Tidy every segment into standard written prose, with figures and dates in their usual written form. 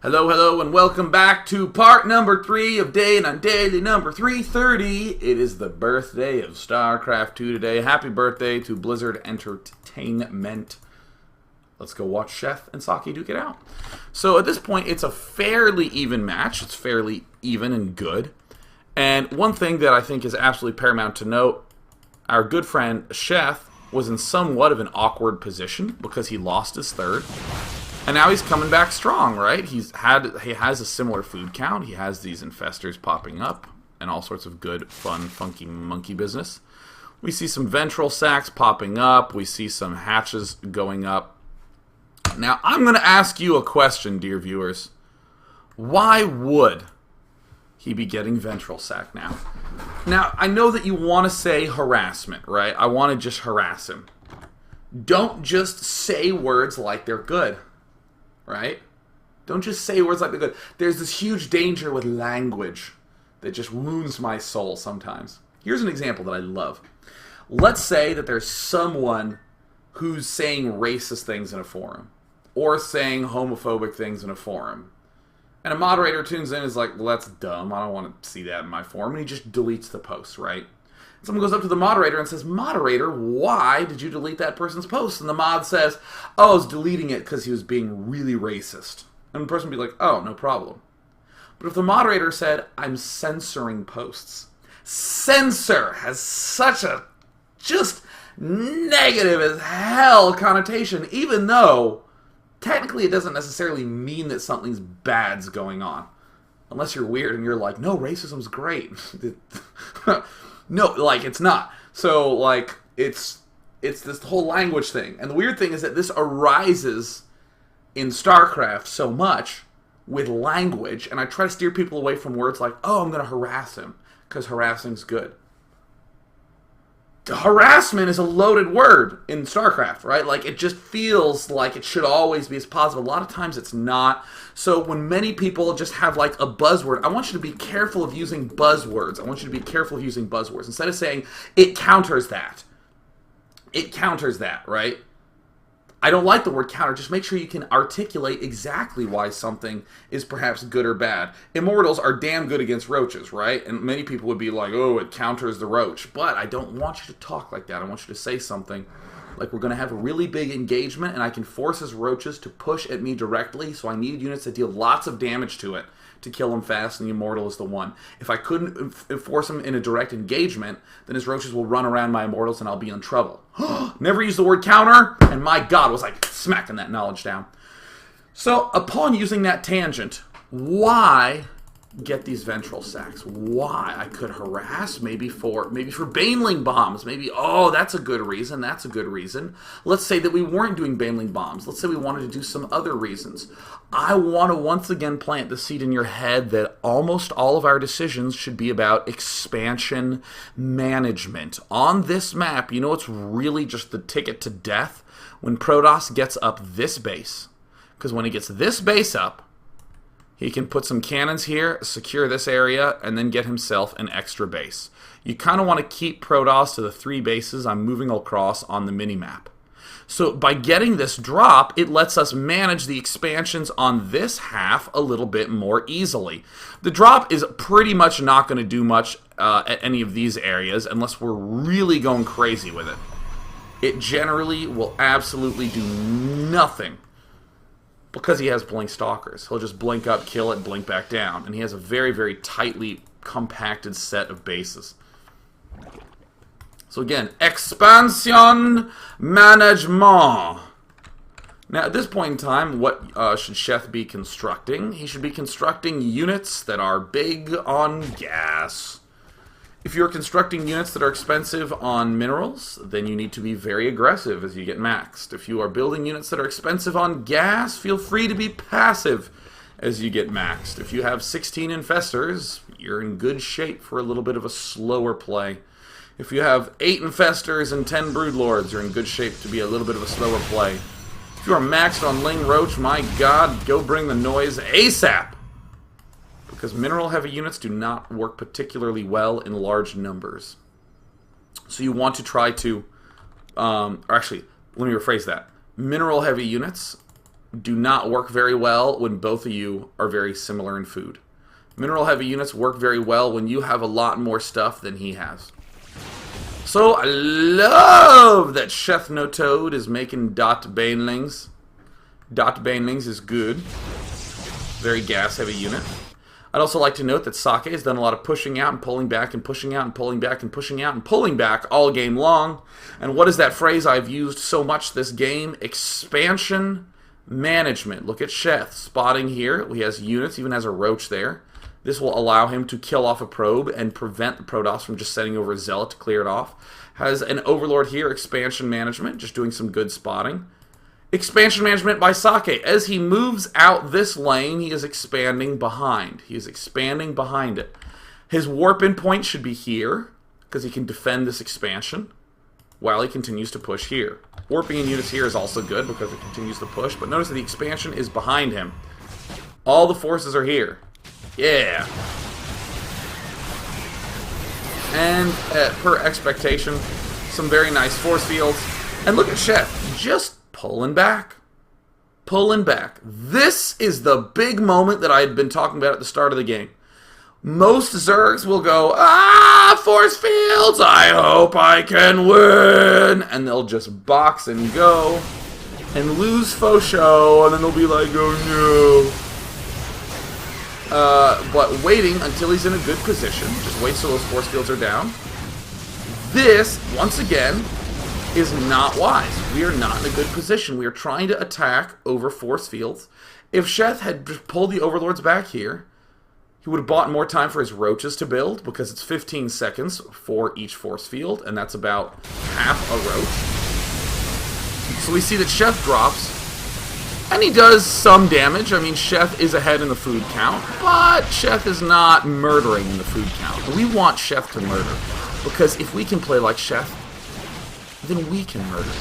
Hello, hello, and welcome back to part number 3 of Day and on Daily number 330. It is the birthday of StarCraft 2 today. Happy birthday to Blizzard Entertainment. Let's go watch Sheth and Socke duke it out. So at this point, it's a fairly even match. It's fairly even and good. And one thing that I think is absolutely paramount to note, our good friend Sheth was in somewhat of an awkward position because he lost his third. And now he's coming back strong, right? He has a similar food count. He has these infestors popping up and all sorts of good, fun, funky monkey business. We see some ventral sacks popping up. We see some hatches going up. Now, I'm going to ask you a question, dear viewers. Why would he be getting ventral sack now? Now, I know that you want to say harassment, right? I want to just harass him. Don't just say words like they're good. Right? Don't just say words like they're good. There's this huge danger with language that just wounds my soul sometimes. Here's an example that I love. Let's say that there's someone who's saying racist things in a forum or saying homophobic things in a forum. And a moderator tunes in and is like, well, that's dumb. I don't want to see that in my forum. And he just deletes the post, right? Someone goes up to the moderator and says, moderator, why did you delete that person's post? And the mod says, oh, I was deleting it because he was being really racist. And the person would be like, oh, no problem. But if the moderator said, I'm censoring posts, censor has such a just negative as hell connotation, even though technically it doesn't necessarily mean that something's bad's going on. Unless you're weird and you're like, no, racism's great. No, like, it's not. So, like, it's this whole language thing. And the weird thing is that this arises in StarCraft so much with language, and I try to steer people away from words like, oh, I'm going to harass him, because harassing's good. Harassment is a loaded word in StarCraft, right? Like, it just feels like it should always be as positive. A lot of times it's not. So when many people just have, like, a buzzword, I want you to be careful of using buzzwords. I want you to be careful of using buzzwords. Instead of saying, it counters that. It counters that, right? I don't like the word counter. Just make sure you can articulate exactly why something is perhaps good or bad. Immortals are damn good against roaches, right? And many people would be like, oh, it counters the roach. But I don't want you to talk like that. I want you to say something like, we're going to have a really big engagement, and I can force his roaches to push at me directly, so I need units that deal lots of damage to it to kill him fast, and the Immortal is the one. If I couldn't force him in a direct engagement, then his roaches will run around my Immortals, and I'll be in trouble. Never use the word counter, and my god, was I smacking that knowledge down. So, upon using that tangent, why get these ventral sacks? Why? I could harass, maybe for baneling bombs. Maybe, oh, that's a good reason. That's a good reason. Let's say that we weren't doing baneling bombs. Let's say we wanted to do some other reasons. I want to once again plant the seed in your head that almost all of our decisions should be about expansion management. On this map, you know what's really just the ticket to death? When Protoss gets up this base. Because when he gets this base up, he can put some cannons here, secure this area, and then get himself an extra base. You kind of want to keep Protoss to the 3 bases I'm moving across on the minimap. So by getting this drop, it lets us manage the expansions on this half a little bit more easily. The drop is pretty much not going to do much at any of these areas unless we're really going crazy with it. It generally will absolutely do nothing. Because he has blink stalkers. He'll just blink up, kill it, blink back down. And he has a very, very tightly compacted set of bases. So again, expansion management. Now at this point in time, what should Sheth be constructing? He should be constructing units that are big on gas. If you're constructing units that are expensive on minerals, then you need to be very aggressive as you get maxed. If you are building units that are expensive on gas, feel free to be passive as you get maxed. If you have 16 infestors, you're in good shape for a little bit of a slower play. If you have 8 infestors and 10 broodlords, you're in good shape to be a little bit of a slower play. If you are maxed on Ling Roach, my god, go bring the noise ASAP! Because mineral-heavy units do not work particularly well in large numbers. So you want to try to, or actually, let me rephrase that. Mineral-heavy units do not work very well when both of you are very similar in food. Mineral-heavy units work very well when you have a lot more stuff than he has. So I love that Sheth No Toad is making dot banelings. Dot banelings is good. Very gas-heavy unit. I'd also like to note that Socke has done a lot of pushing out and pulling back and pushing out and pulling back and pushing out and pulling back all game long. And what is that phrase I've used so much this game? Expansion management. Look at Sheth spotting here. He has units, even has a roach there. This will allow him to kill off a probe and prevent the Protoss from just sending over a Zealot to clear it off. Has an Overlord here, expansion management, just doing some good spotting. Expansion management by Socke. As he moves out this lane, he is expanding behind. He is expanding behind it. His warp-in point should be here, because he can defend this expansion while he continues to push here. Warping in units here is also good, because it continues to push, but notice that the expansion is behind him. All the forces are here. Yeah. And per expectation, some very nice force fields. And look at Sheth, just pulling back. Pulling back. This is the big moment that I had been talking about at the start of the game. Most Zergs will go, force fields, I hope I can win. And they'll just box and go and lose faux show, and then they'll be like, oh no. But waiting until he's in a good position, just wait till those force fields are down. This, once again, is not wise. We are not in a good position. We are trying to attack over force fields. If Sheth had pulled the Overlords back here, he would have bought more time for his roaches to build, because it's 15 seconds for each force field, and that's about half a roach. So we see that Sheth drops. And he does some damage. I mean, Sheth is ahead in the food count, but Sheth is not murdering in the food count. We want Sheth to murder, because if we can play like Sheth, then we can murder.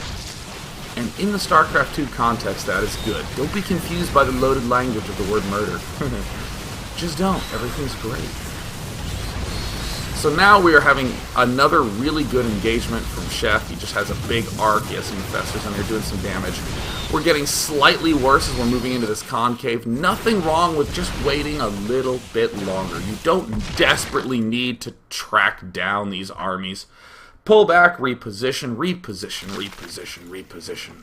And in the StarCraft 2 context, that is good. Don't be confused by the loaded language of the word murder. Just don't. Everything's great. So now we are having another really good engagement from Sheth. He just has a big arc. He has some infestors on there doing some damage. We're getting slightly worse as we're moving into this concave. Nothing wrong with just waiting a little bit longer. You don't desperately need to track down these armies. Pull back, reposition, reposition, reposition, reposition.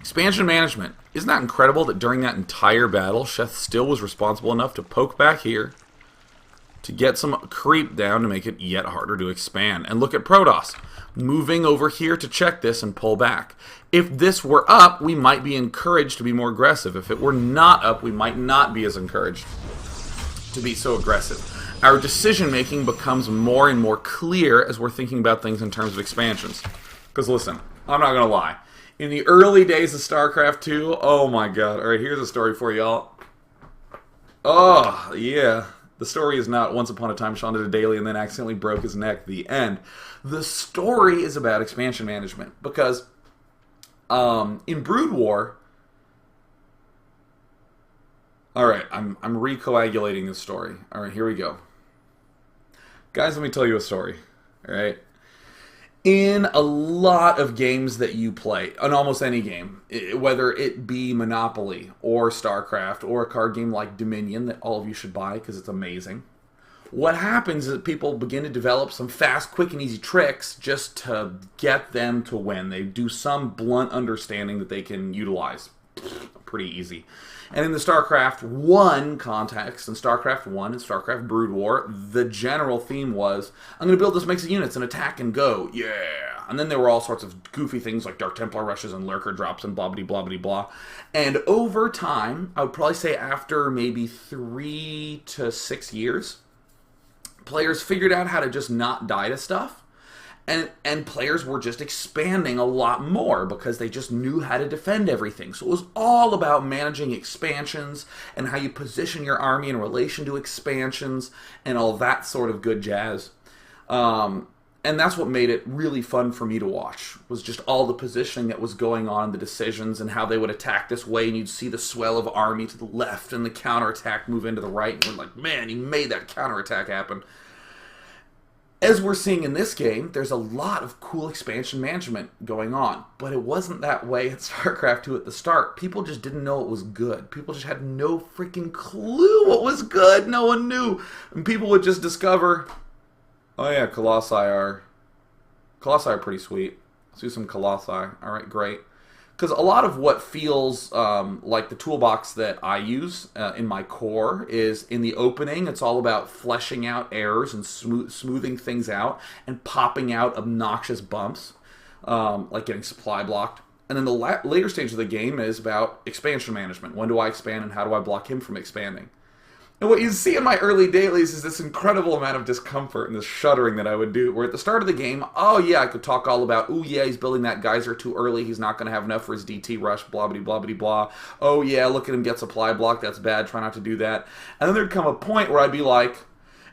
Expansion management. Isn't that incredible that during that entire battle, Sheth still was responsible enough to poke back here to get some creep down to make it yet harder to expand. And look at Protoss moving over here to check this and pull back. If this were up, we might be encouraged to be more aggressive. If it were not up, we might not be as encouraged to be so aggressive. Our decision-making becomes more and more clear as we're thinking about things in terms of expansions. Because listen, I'm not going to lie. In the early days of StarCraft 2, oh my god. Alright, here's a story for y'all. Oh, yeah. The story is not once upon a time Sean did a daily and then accidentally broke his neck. The end. The story is about expansion management. Because in Brood War... Alright, I'm recoagulating this story. Alright, here we go. Guys, let me tell you a story. Alright? In a lot of games that you play, in almost any game, whether it be Monopoly or StarCraft or a card game like Dominion that all of you should buy because it's amazing, what happens is that people begin to develop some fast, quick, and easy tricks just to get them to win. They do some blunt understanding that they can utilize. Pretty easy. And in the StarCraft 1 context, in StarCraft 1 and StarCraft Brood War, the general theme was, I'm going to build this mix of units and attack and go. Yeah! And then there were all sorts of goofy things like Dark Templar rushes and Lurker drops and blah-blah-blah-blah. And over time, I would probably say after maybe 3 to 6 years, players figured out how to just not die to stuff. And players were just expanding a lot more because they just knew how to defend everything. So it was all about managing expansions and how you position your army in relation to expansions and all that sort of good jazz. And that's what made it really fun for me to watch, was just all the positioning that was going on, the decisions, and how they would attack this way, and you'd see the swell of army to the left and the counterattack move into the right, and you're like, man, you made that counterattack happen. As we're seeing in this game, there's a lot of cool expansion management going on, but it wasn't that way at StarCraft 2 at the start. People just didn't know it was good. People just had no freaking clue what was good. No one knew. And people would just discover, oh yeah, Colossi are pretty sweet. Let's do some Colossi. Alright, great. Because a lot of what feels like the toolbox that I use in my core is in the opening, it's all about fleshing out errors and smoothing things out and popping out obnoxious bumps, like getting supply blocked. And then the later stage of the game is about expansion management. When do I expand and how do I block him from expanding? And what you see in my early dailies is this incredible amount of discomfort and this shuddering that I would do, where at the start of the game, oh yeah, I could talk all about, oh yeah, he's building that geyser too early, he's not going to have enough for his DT rush, blah blah blah blah blah. Oh yeah, look at him get supply block, that's bad, try not to do that. And then there'd come a point where I'd be like,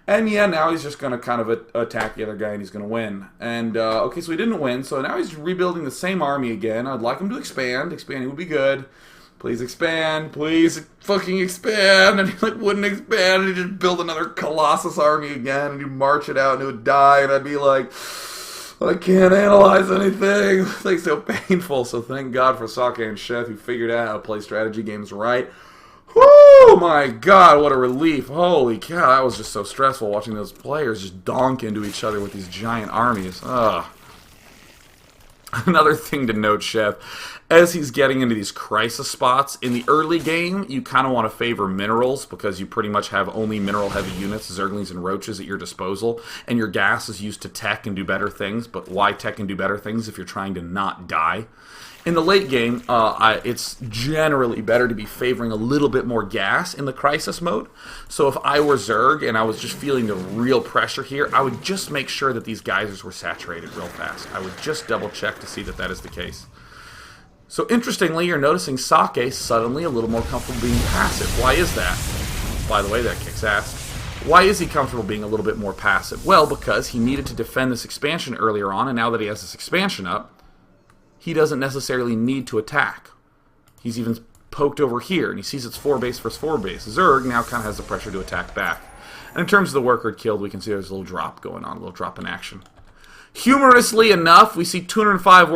and yeah, now he's just going to kind of attack the other guy and he's going to win. And okay, so he didn't win, so now he's rebuilding the same army again. I'd like him to expand, expanding would be good. Please expand, please fucking expand. And he like wouldn't expand, and he'd just build another Colossus army again, and he'd march it out, and it would die, and I'd be like, I can't analyze anything. It's like so painful. So thank God for Socke and Sheth, who figured out how to play strategy games right. Whoo, my God, what a relief. Holy cow, that was just so stressful watching those players just donk into each other with these giant armies. Ugh. Another thing to note, Sheth, as he's getting into these crisis spots, in the early game, you kind of want to favor minerals because you pretty much have only mineral-heavy units, Zerglings and Roaches, at your disposal, and your gas is used to tech and do better things, but why tech and do better things if you're trying to not die? In the late game, it's generally better to be favoring a little bit more gas in the crisis mode. So if I were Zerg and I was just feeling the real pressure here, I would just make sure that these geysers were saturated real fast. I would just double check to see that that is the case. So interestingly, you're noticing Socke suddenly a little more comfortable being passive. Why is that? By the way, that kicks ass. Why is he comfortable being a little bit more passive? Well, because he needed to defend this expansion earlier on, and now that he has this expansion up, he doesn't necessarily need to attack. He's even poked over here, and he sees it's 4 base versus 4 base. Zerg now kind of has the pressure to attack back. And in terms of the worker killed, we can see there's a little drop going on, a little drop in action. Humorously enough, we see 205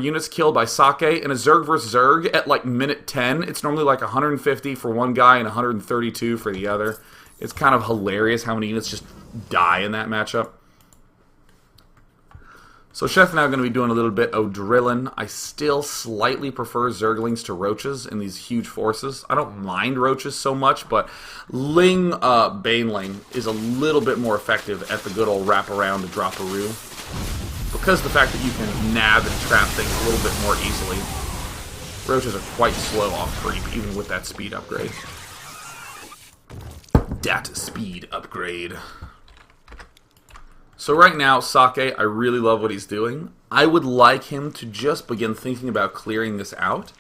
units killed by Socke in a Zerg versus Zerg at like minute 10. It's normally like 150 for one guy and 132 for the other. It's kind of hilarious how many units just die in that matchup. So Sheth now going to be doing a little bit of drilling. I still slightly prefer Zerglings to Roaches in these huge forces. I don't mind Roaches so much, but Ling Baneling is a little bit more effective at the good old wraparound to drop a roo. Because the fact that you can nab and trap things a little bit more easily. Roaches are quite slow off creep, even with that speed upgrade. Dat speed upgrade. So right now, Socke, I really love what he's doing. I would like him to just begin thinking about clearing this out.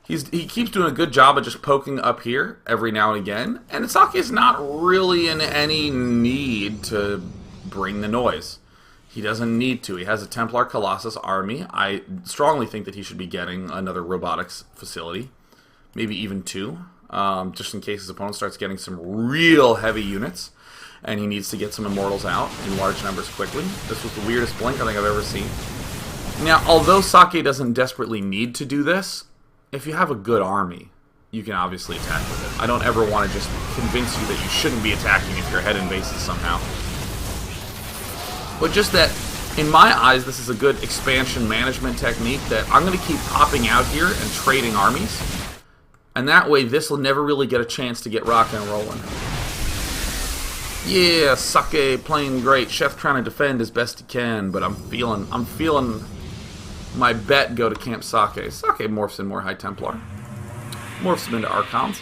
He keeps doing a good job of just poking up here every now and again. And Socke is not really in any need to bring the noise. He doesn't need to. He has a Templar Colossus army. I strongly think that he should be getting another robotics facility. Maybe even 2. Just in case his opponent starts getting some real heavy units. And he needs to get some Immortals out in large numbers quickly. This was the weirdest blink I think I've ever seen. Now, although Socke doesn't desperately need to do this, if you have a good army, you can obviously attack with it. I don't ever want to just convince you that you shouldn't be attacking if you're ahead in bases somehow. But just that, in my eyes, this is a good expansion management technique that I'm going to keep popping out here and trading armies. And that way, this will never really get a chance to get rocking and rolling. Yeah, Socke playing great. Sheth trying to defend as best he can, but I'm feeling my bet go to Camp Socke. Socke morphs in more High Templar. Morphs him into Archons.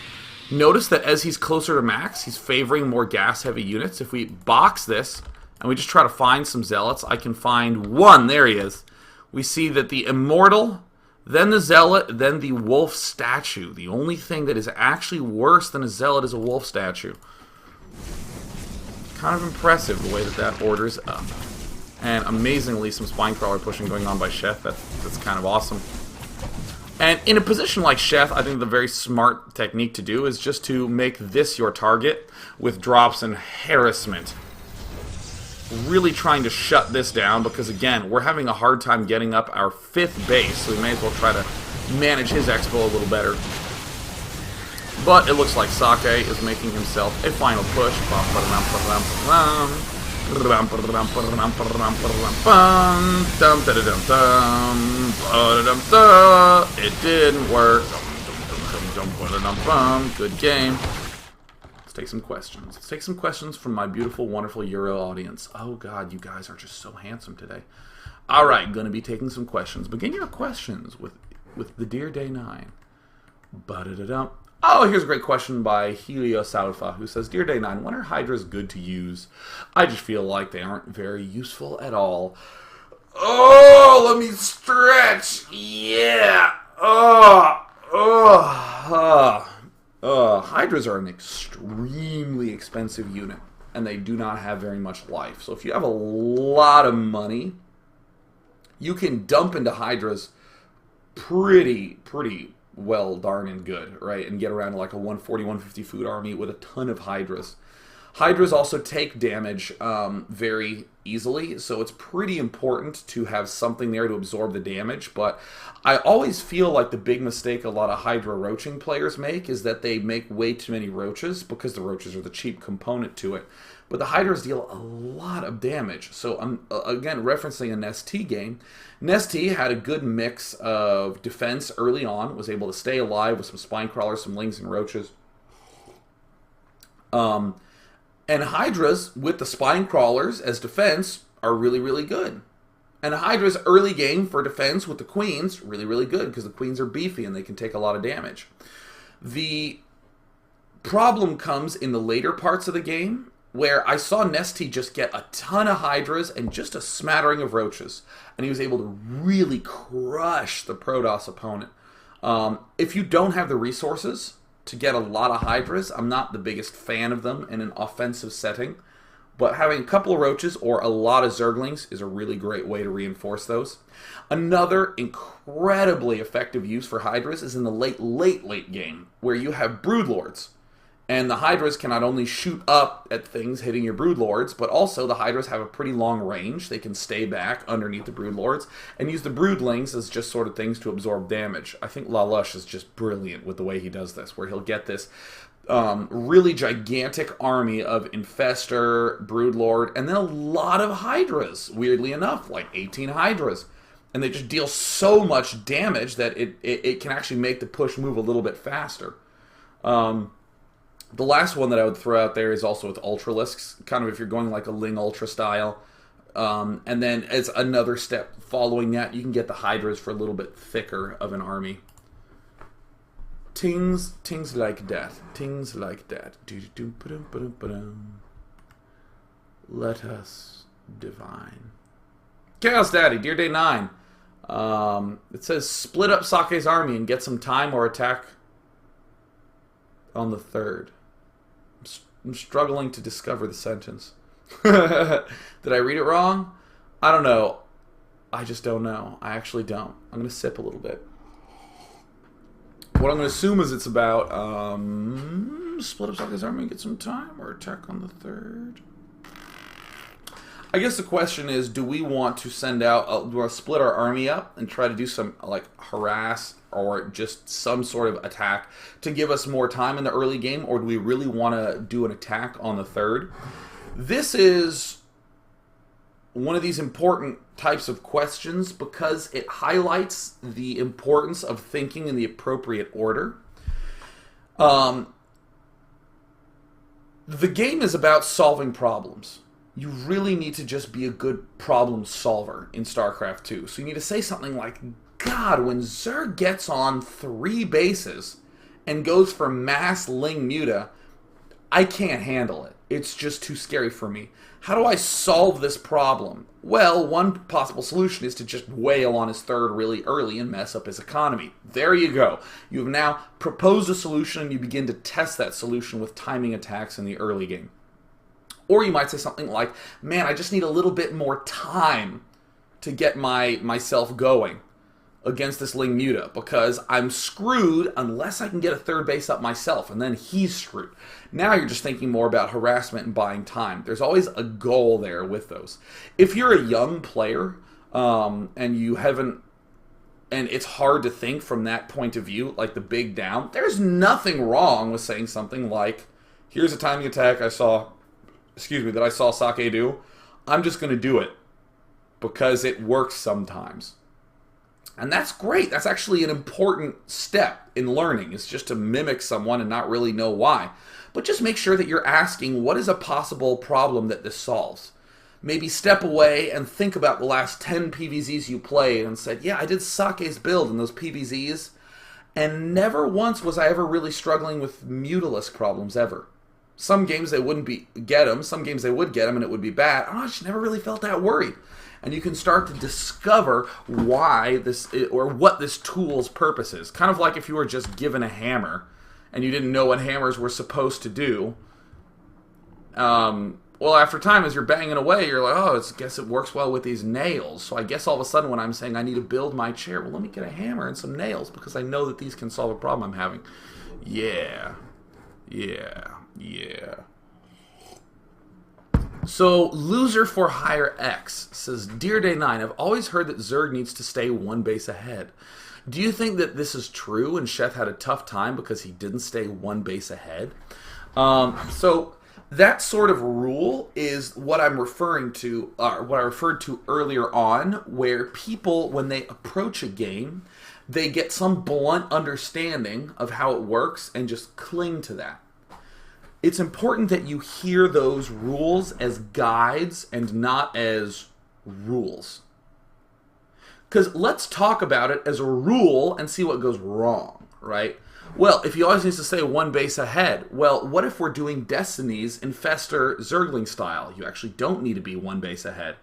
Notice that as he's closer to max, he's favoring more gas-heavy units. If we box this, and we just try to find some Zealots, I can find one. There he is. We see that the Immortal, then the Zealot, then the Wolf statue. The only thing that is actually worse than a Zealot is a Wolf statue. Kind of impressive the way that order's up. And amazingly, some Spinecrawler pushing going on by Sheth. That's kind of awesome. And in a position like Sheth, I think the very smart technique to do is just to make this your target with drops and harassment. really trying to shut this down because, again, we're having a hard time getting up our 5th base, so we may as well try to manage his expo a little better. But it looks like Socke is making himself a final push. It didn't work. Good game. Let's take some questions. Let's take some questions from my beautiful, wonderful Euro audience. Oh, God, you guys are just so handsome today. All right, going to be taking some questions. Begin your questions with the Dear Day 9. Ba-da-da-dum. Oh, here's a great question by Helios Alpha, who says, Dear Day 9, when are Hydras good to use? I just feel like they aren't very useful at all. Oh, let me stretch. Yeah. Hydras are an extremely expensive unit, and they do not have very much life. So if you have a lot of money, you can dump into Hydras pretty well darn good, right? And get around to like a 140, 150 food army with a ton of Hydras. Hydras also take damage very easily, so it's pretty important to have something there to absorb the damage, but I always feel like the big mistake a lot of Hydra roaching players make is that they make way too many roaches, because the roaches are the cheap component to it. But the Hydras deal a lot of damage. So I'm, again, referencing a Nest-T game. Nest-T had a good mix of defense early on, was able to stay alive with some spine crawlers, some lings and roaches. And Hydras, with the spine crawlers as defense, are really good. And Hydra's early game for defense with the queens, really good, because the queens are beefy and they can take a lot of damage. The problem comes in the later parts of the game, where I saw Nest-T just get a ton of Hydras and just a smattering of roaches. And he was able to really crush the Protoss opponent. If you don't have the resources to get a lot of Hydras, I'm not the biggest fan of them in an offensive setting. But having a couple of roaches or a lot of Zerglings is a really great way to reinforce those. Another incredibly effective use for Hydras is in the late game, where you have Broodlords. And the Hydras can not only shoot up at things hitting your Broodlords, but also the Hydras have a pretty long range. They can stay back underneath the Broodlords and use the Broodlings as just sort of things to absorb damage. I think Lalush is just brilliant with the way he does this, where he'll get this really gigantic army of Infestor, Broodlord, and then a lot of Hydras, weirdly enough, like 18 Hydras. And they just deal so much damage that it can actually make the push move a little bit faster. The last one that I would throw out there is also with Ultralisks, kind of if you're going like a Ling Ultra style. And then as another step following that, you can get the Hydras for a little bit thicker of an army. Tings like that. Tings like that. Let us divine. Chaos Daddy, Dear Day 9. It says, split up Socke's army and get some time or attack on the 3rd. I'm struggling to discover the sentence. Did I read it wrong? I don't know. I just don't know. I actually don't. I'm going to sip a little bit. What I'm going to assume is it's about split up Socke's army and get some time or attack on the 3rd. I guess the question is, do we want to send out, do we want to split our army up and try to do some, like, harass or just some sort of attack to give us more time in the early game, or do we really want to do an attack on the 3rd? This is one of these important types of questions because it highlights the importance of thinking in the appropriate order. The game is about solving problems. You really need to just be a good problem solver in StarCraft 2. So you need to say something like, God, when Zerg gets on 3 bases and goes for mass Ling Muta, I can't handle it. It's just too scary for me. How do I solve this problem? Well, one possible solution is to just wail on his 3rd really early and mess up his economy. There you go. You have now proposed a solution and you begin to test that solution with timing attacks in the early game. Or you might say something like, man, I just need a little bit more time to get myself going. against this Ling Muta because I'm screwed unless I can get a third base up myself, and then he's screwed. Now you're just thinking more about harassment and buying time. There's always a goal there with those. If you're a young player and you haven't, and it's hard to think from that point of view, like the big down, there's nothing wrong with saying something like, here's a timing attack that I saw Socke do. I'm just going to do it because it works sometimes. And that's great. That's actually an important step in learning. It's just to mimic someone and not really know why. But just make sure that you're asking, what is a possible problem that this solves? Maybe step away and think about the last 10 PvZs you played and said, yeah, I did Socke's build in those PvZs, and never once was I ever really struggling with Mutalisk problems ever. Some games they wouldn't get them, some games they would get them and it would be bad. I just never really felt that worried. And you can start to discover why this, or what this tool's purpose is. Kind of like if you were just given a hammer and you didn't know what hammers were supposed to do. Well, after time, as you're banging away, you're like, oh, I guess it works well with these nails. So I guess all of a sudden when I'm saying I need to build my chair, well, let me get a hammer and some nails because I know that these can solve a problem I'm having. Yeah. So, Loser for Hire X says, Dear Day 9, I've always heard that Zerg needs to stay one base ahead. Do you think that this is true and Sheth had a tough time because he didn't stay one base ahead? So, that sort of rule is what I'm referring to, what I referred to earlier on, where people, when they approach a game, they get some blunt understanding of how it works and just cling to that. It's important that you hear those rules as guides and not as rules. Because let's talk about it as a rule and see what goes wrong, right? Well, if he always needs to stay one base ahead, well, what if we're doing Destinies Infestor Zergling style? You actually don't need to be one base ahead.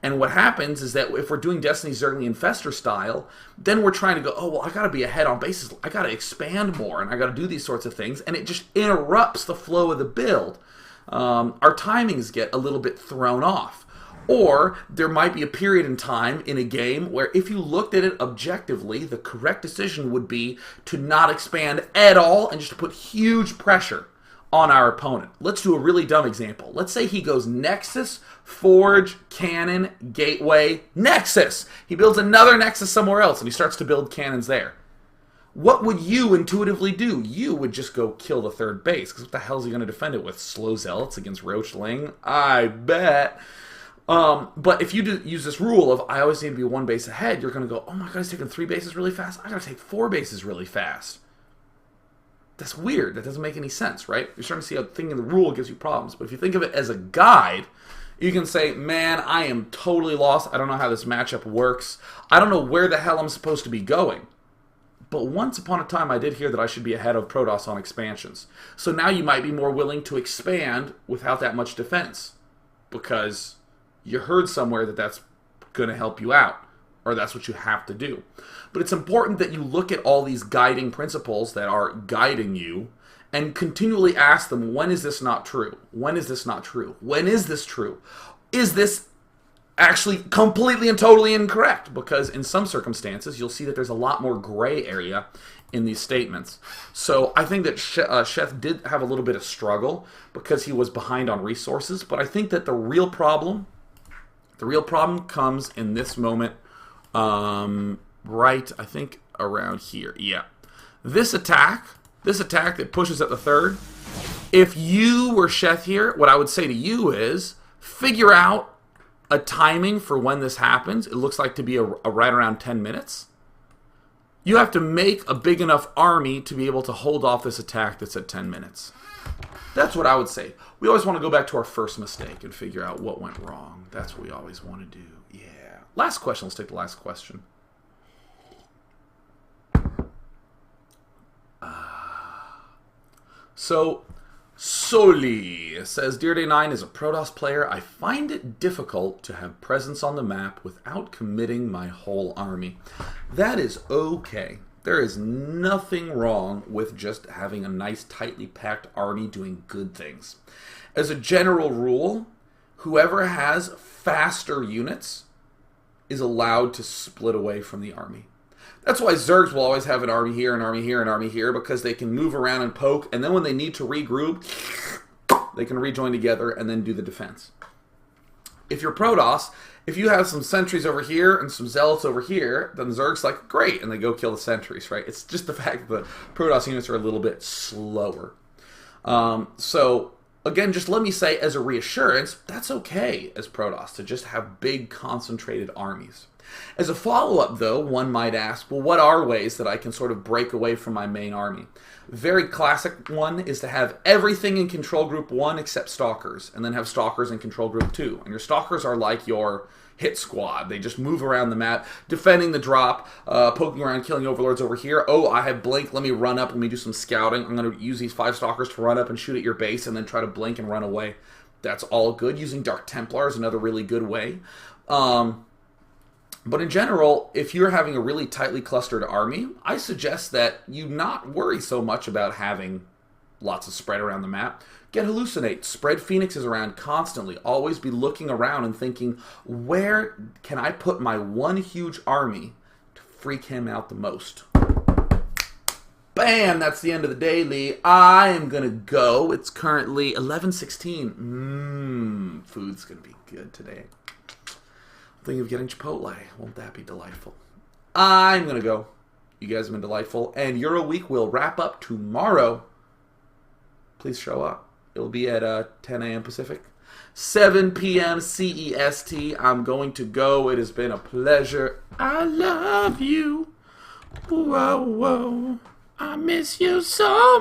And what happens is that if we're doing Destiny Zergling Infestor style, then we're trying to go, oh, well, I got to be ahead on bases. I got to expand more, and I got to do these sorts of things. And it just interrupts the flow of the build. Our timings get a little bit thrown off. Or there might be a period in time in a game where if you looked at it objectively, the correct decision would be to not expand at all and just to put huge pressure on our opponent. Let's do a really dumb example. Let's say he goes Nexus, Forge, Cannon, Gateway, Nexus. He builds another Nexus somewhere else and he starts to build cannons there. What would you intuitively do? You would just go kill the third base, because what the hell is he going to defend it with? Slow Zealots against Roach Ling? I bet. But if you use this rule of I always need to be one base ahead, you're going to go, oh my god, he's taking 3 bases really fast. I got to take 4 bases really fast. That's weird. That doesn't make any sense, right? You're starting to see how thinking the rule gives you problems. But if you think of it as a guide, you can say, man, I am totally lost. I don't know how this matchup works. I don't know where the hell I'm supposed to be going. But once upon a time, I did hear that I should be ahead of Protoss on expansions. So now you might be more willing to expand without that much defense, because you heard somewhere that that's going to help you out, or that's what you have to do. But it's important that you look at all these guiding principles that are guiding you and continually ask them, when is this not true? When is this not true? When is this true? Is this actually completely and totally incorrect? Because in some circumstances, you'll see that there's a lot more gray area in these statements. So I think that Sheth did have a little bit of struggle because he was behind on resources, but I think that the real problem comes in this moment, right, I think around here. Yeah. This attack that pushes at the third, if you were Sheth here, what I would say to you is figure out a timing for when this happens. It looks like to be a right around 10 minutes. You have to make a big enough army to be able to hold off this attack that's at 10 minutes. That's what I would say. We always want to go back to our first mistake and figure out what went wrong. That's what we always want to do. Yeah. Last question. Let's take the last question. So, Soli says, Dear Day 9, as a Protoss player, I find it difficult to have presence on the map without committing my whole army. That is okay. There is nothing wrong with just having a nice, tightly packed army doing good things. As a general rule, whoever has faster units is allowed to split away from the army. That's why Zergs will always have an army here, an army here, an army here, because they can move around and poke, and then when they need to regroup, they can rejoin together and then do the defense. If you're Protoss, if you have some sentries over here and some zealots over here, then Zerg's like, great, and they go kill the sentries, right? It's just the fact that the Protoss units are a little bit slower. So, again, just let me say, as a reassurance, that's okay as Protoss to just have big, concentrated armies. As a follow-up, though, one might ask, well, what are ways that I can sort of break away from my main army? Very classic one is to have everything in Control Group 1 except Stalkers, and then have Stalkers in Control Group 2. And your Stalkers are like your hit squad. They just move around the map, defending the drop, poking around, killing overlords over here. Oh, I have blink. Let me run up. Let me do some scouting. I'm going to use these 5 Stalkers to run up and shoot at your base and then try to blink and run away. That's all good. Using Dark Templar is another really good way. But in general, if you're having a really tightly clustered army, I suggest that you not worry so much about having lots of spread around the map. Get Hallucinate. Spread Phoenixes around constantly. Always be looking around and thinking, where can I put my one huge army to freak him out the most? Bam! That's the end of the daily. I am going to go. It's currently 11:16. Food's going to be good today. Thinking of getting Chipotle. Won't that be delightful? I'm going to go. You guys have been delightful. And Euro Week will wrap up tomorrow. Please show up. It'll be at 10 a.m. Pacific. 7 p.m. CEST. I'm going to go. It has been a pleasure. I love you. Whoa, whoa. I miss you so much.